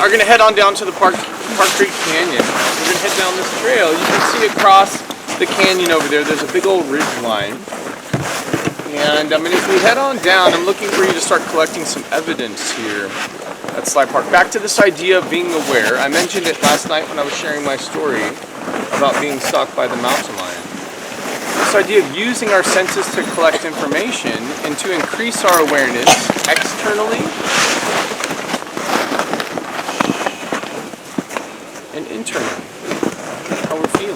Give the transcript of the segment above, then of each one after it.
are going to head on down to the Park Creek Canyon. We're going to head down this trail. You can see across the canyon over there, there's a big old ridge line. And if we head on down, I'm looking for you to start collecting some evidence here at Sly Park. Back to this idea of being aware. I mentioned it last night when I was sharing my story about being stalked by the mountain lion. This idea of using our senses to collect information and to increase our awareness externally and internally, how we're feeling.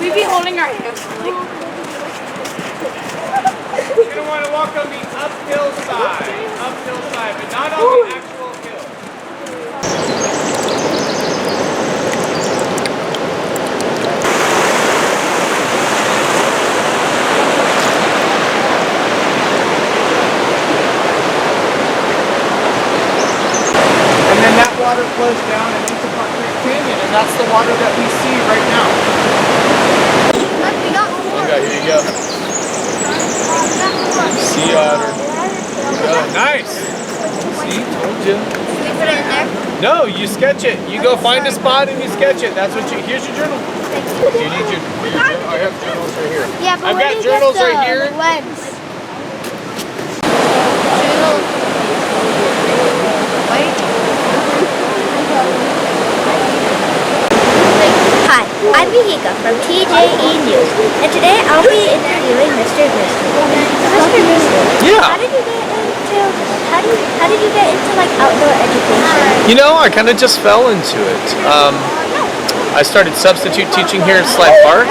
We'd be holding our hands. You're going to want to walk on the uphill side, but not on the actual hill. And then that water flows down and into Park Creek Canyon, and that's the water that we see right now. Okay, here you go. Sea otter. Oh, nice. See, told you. Can we put it in there? No, you sketch it. You go find a spot and you sketch it. That's what you. Here's your journal. Do you need your journal? I have journals right here. Yeah, but I've got journals right here. Lens. Hi, I'm Mihika from TJE News, and today I'll be interviewing Mr. Bristol. Mr. Bristol, Yeah. how did you get into like outdoor education? You know, I kind of just fell into it. I started substitute teaching here at Sly Park,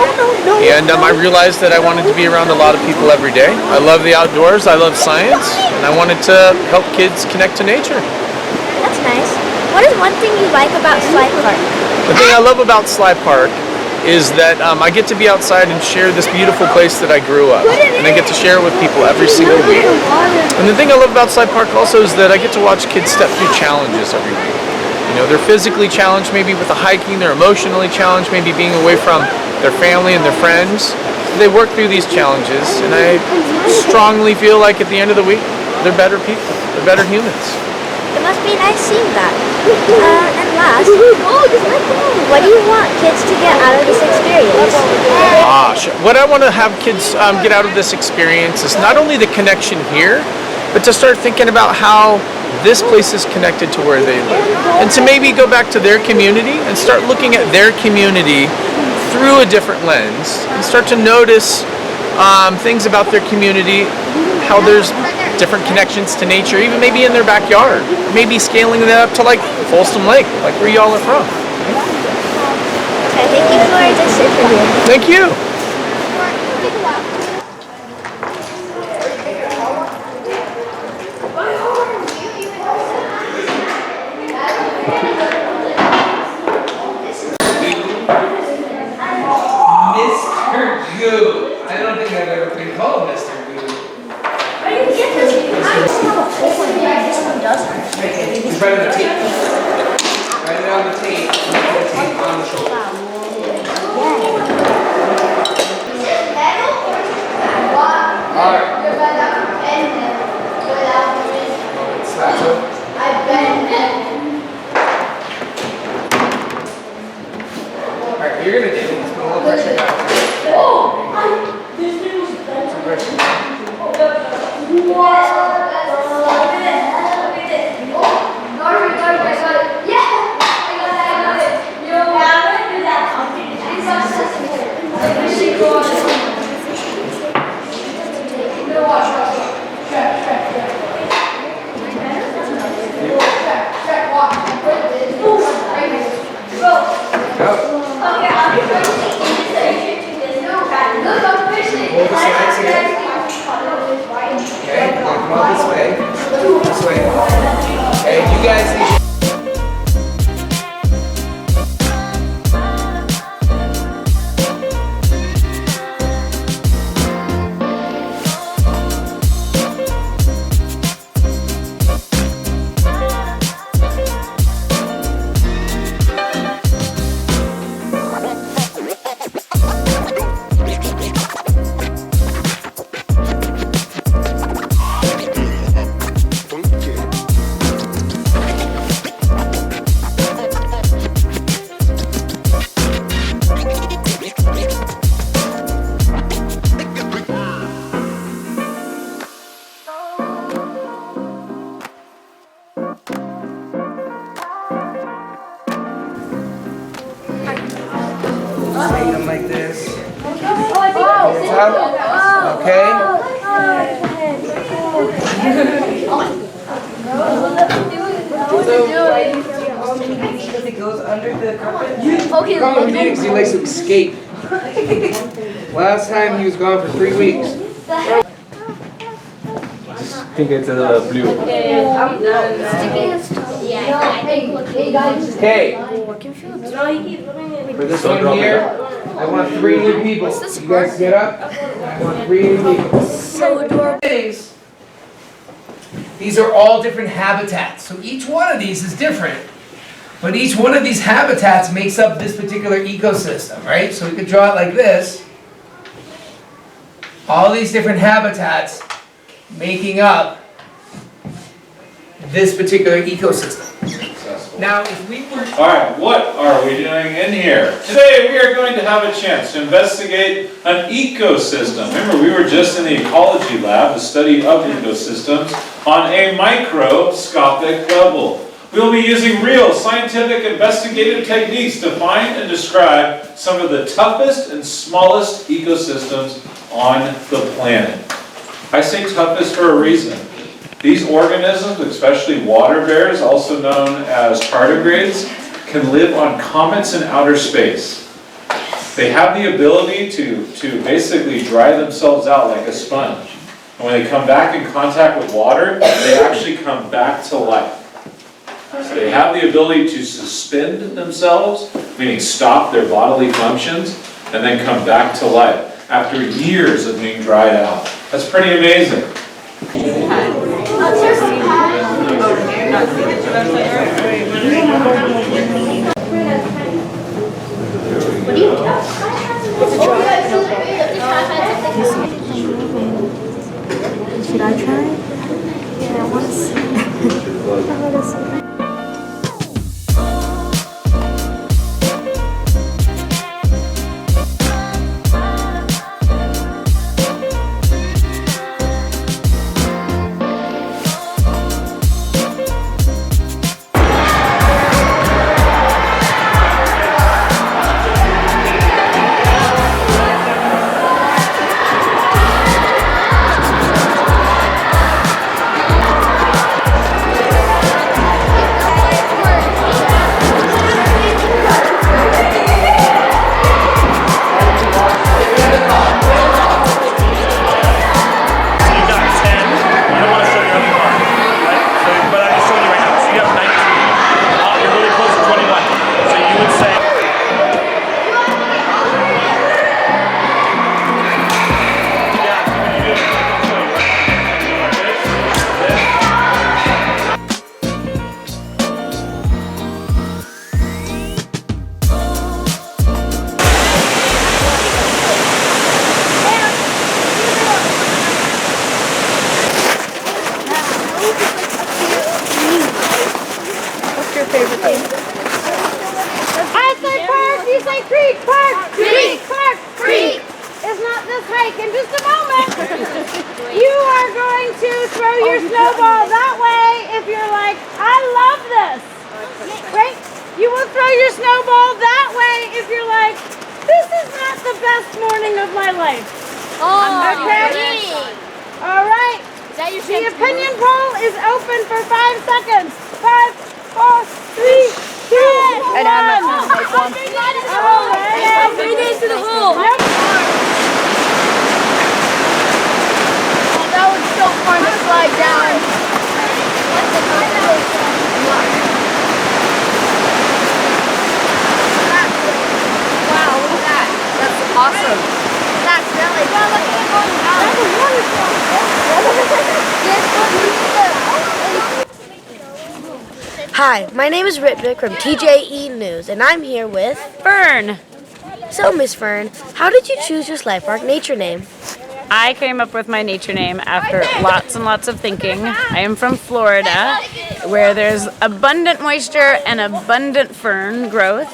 and I realized that I wanted to be around a lot of people every day. I love the outdoors, I love science, and I wanted to help kids connect to nature. That's nice. What is one thing you like about Sly Park? The thing I love about Sly Park is that I get to be outside and share this beautiful place that I grew up, and I get to share it with people every single week. And the thing I love about Sly Park also is that I get to watch kids step through challenges every week. You know, they're physically challenged maybe with the hiking, they're emotionally challenged maybe being away from their family and their friends. They work through these challenges, and I strongly feel like at the end of the week, they're better people, they're better humans. It must be nice seeing that. And last, what do you want kids to get out of this experience? Sure. What I want to have kids get out of this experience is not only the connection here, but to start thinking about how this place is connected to where they live. And to maybe go back to their community and start looking at their community through a different lens and start to notice things about their community, how there's different connections to nature, even maybe in their backyard, maybe scaling that up to like Folsom Lake, like where y'all are from. Okay, thank you for this interview. Thank you. Mr. Goo. I don't think I've ever been called Mr. Goo. Where did you get this? I just have a full one. Yeah, this one doesn't. Just write it on the tape. Write it on the tape. Put the tape on the shoulder. Alright. That's it. Alright, you're gonna do it. Let's put a little pressure down. Some pressure. Okay? Because it goes under the carpet? Okay, Probably did because he likes to escape. Last time he was gone for 3 weeks. I think it's a blue. Okay. For this one here, I want 3 new people. You guys get up. I want 3 new people. So adorable. These are all different habitats. So each one of these is different. But each one of these habitats makes up this particular ecosystem, right? So we could draw it like this. All these different habitats making up this particular ecosystem. Now, if we were... Alright, what are we doing in here? Today we are going to have a chance to investigate an ecosystem. Remember, we were just in the ecology lab, the study of ecosystems, on a microscopic level. We will be using real scientific investigative techniques to find and describe some of the toughest and smallest ecosystems on the planet. I say toughest for a reason. These organisms, especially water bears, also known as tardigrades, can live on comets in outer space. They have the ability to basically dry themselves out like a sponge. And when they come back in contact with water, they actually come back to life. So they have the ability to suspend themselves, meaning stop their bodily functions, and then come back to life after years of being dried out. That's pretty amazing. Should I try? Yeah, I want to see. I want to see. I say park, you say creek, park, creek, park, creek. It's not this hike. In just a moment, you are going to throw your snowball that way if you're like, I love this. Right? You will throw your snowball that way if you're like, this is not the best morning of my life. Okay? All right. The opinion poll is open for 5 seconds. 5, 4, 3, 2, 1. All right. Bring it into the hole. That was so fun to slide down. Wow, look at that. That's awesome. That's really cool. Look at it going down. That's wonderful. Hi, my name is Ritvick from TJE News, and I'm here with Fern. So, Miss Fern, how did you choose your Slide Park nature name? I came up with my nature name after lots and lots of thinking. I am from Florida, where there's abundant moisture and abundant fern growth.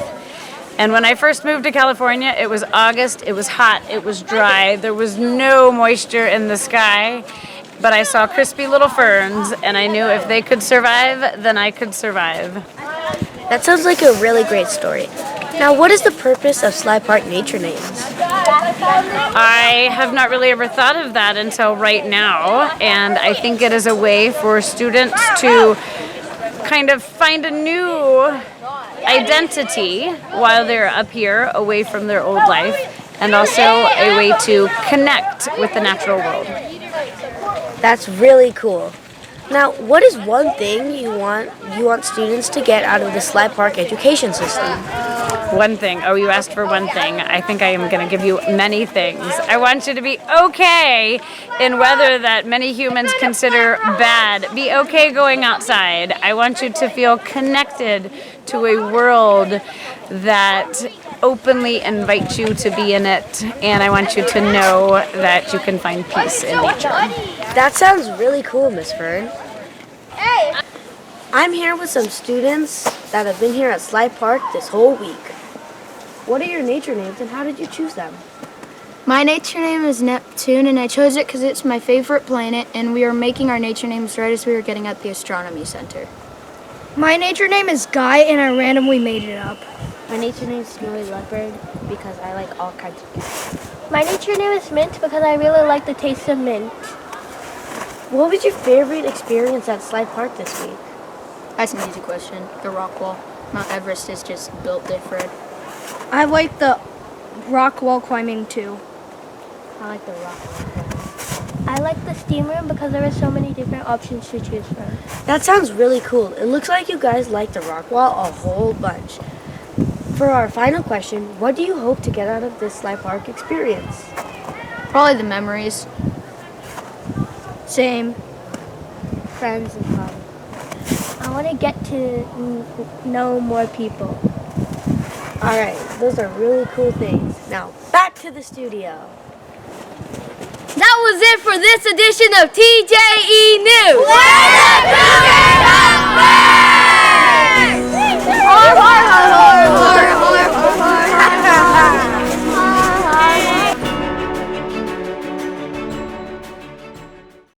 And when I first moved to California, it was August, it was hot, it was dry, there was no moisture in the sky, but I saw crispy little ferns, and I knew if they could survive, then I could survive. That sounds like a really great story. Now, what is the purpose of Slide Park nature names? I have not really ever thought of that until right now, and I think it is a way for students to kind of find a new identity while they're up here away from their old life, and also a way to connect with the natural world. That's really cool. Now, what is one thing you want students to get out of the Sly Park education system? One thing. Oh, you asked for one thing. I think I am going to give you many things. I want you to be okay in weather that many humans consider bad. Be okay going outside. I want you to feel connected to a world that openly invites you to be in it, and I want you to know that you can find peace in nature. That sounds really cool, Miss Fern. I'm here with some students that have been here at Sly Park this whole week. What are your nature names and how did you choose them? My nature name is Neptune, and I chose it because it's my favorite planet, and we were making our nature names right as we were getting at the astronomy center. My nature name is Guy, and I randomly made it up. My nature name is Snowy Leopard because I like all kinds of music. My nature name is Mint because I really like the taste of mint. What was your favorite experience at Sly Park this week? That's an easy question. The rock wall. Mount Everest is just built different. I like the rock wall climbing too. I like the rock wall. I like the steam room because there are so many different options to choose from. That sounds really cool. It looks like you guys like the rock wall a whole bunch. For our final question, what do you hope to get out of this Sly Park experience? Probably the memories. Same. Friends and fun. I want to get to know more people. Alright, those are really cool things. Now, back to the studio. That was it for this edition of TJE News.